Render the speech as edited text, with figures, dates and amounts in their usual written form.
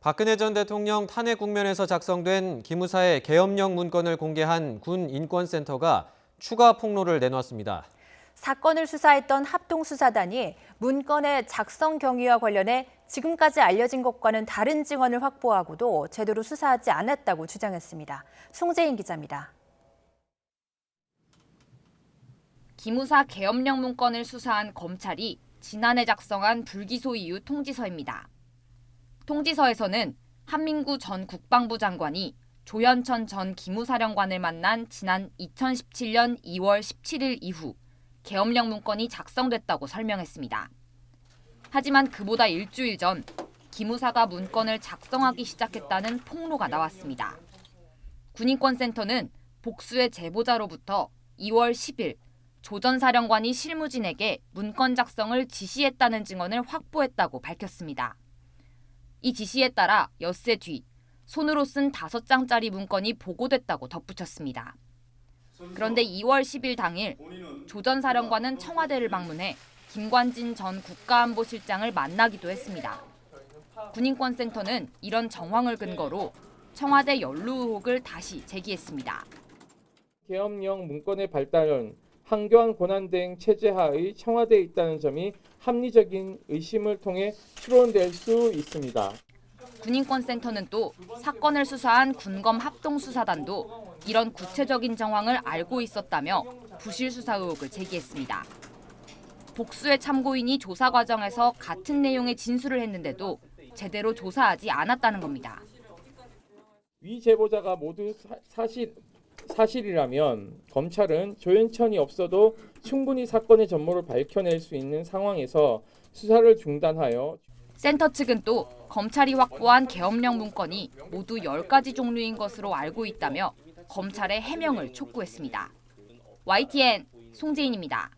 박근혜 전 대통령 탄핵 국면에서 작성된 기무사의 계엄령 문건을 공개한 군 인권센터가 추가 폭로를 내놓았습니다. 사건을 수사했던 합동수사단이 문건의 작성 경위와 관련해 지금까지 알려진 것과는 다른 증언을 확보하고도 제대로 수사하지 않았다고 주장했습니다. 송재인 기자입니다. 기무사 계엄령 문건을 수사한 검찰이 지난해 작성한 불기소 이유 통지서입니다. 통지서에서는 한민구 전 국방부 장관이 조현천 전 기무사령관을 만난 지난 2017년 2월 17일 이후 계엄령 문건이 작성됐다고 설명했습니다. 하지만 그보다 일주일 전 기무사가 문건을 작성하기 시작했다는 폭로가 나왔습니다. 군인권센터는 복수의 제보자로부터 2월 10일 조 전 사령관이 실무진에게 문건 작성을 지시했다는 증언을 확보했다고 밝혔습니다. 이 지시에 따라 엿새 뒤 손으로 쓴 5장짜리 문건이 보고됐다고 덧붙였습니다. 그런데 2월 10일 당일 조 전 사령관은 청와대를 방문해 김관진 전 국가안보실장을 만나기도 했습니다. 군인권센터는 이런 정황을 근거로 청와대 연루 의혹을 다시 제기했습니다. 계엄령 문건의 발달은 한교안 권한대행 체제하의 청와대에 있다는 점이 합리적인 의심을 통해 추론될 수 있습니다. 군인권센터는 또 사건을 수사한 군검 합동수사단도 이런 구체적인 정황을 알고 있었다며 부실 수사 의혹을 제기했습니다. 복수의 참고인이 조사 과정에서 같은 내용의 진술을 했는데도 제대로 조사하지 않았다는 겁니다. 위 제보자가 모두 사실이라면 검찰은 조현천이 없어도 충분히 사건의 전모를 밝혀낼 수 있는 상황에서 수사를 중단하여 센터 측은 또 검찰이 확보한 계엄령 문건이 모두 10가지 종류인 것으로 알고 있다며 검찰의 해명을 촉구했습니다. YTN 송재인입니다.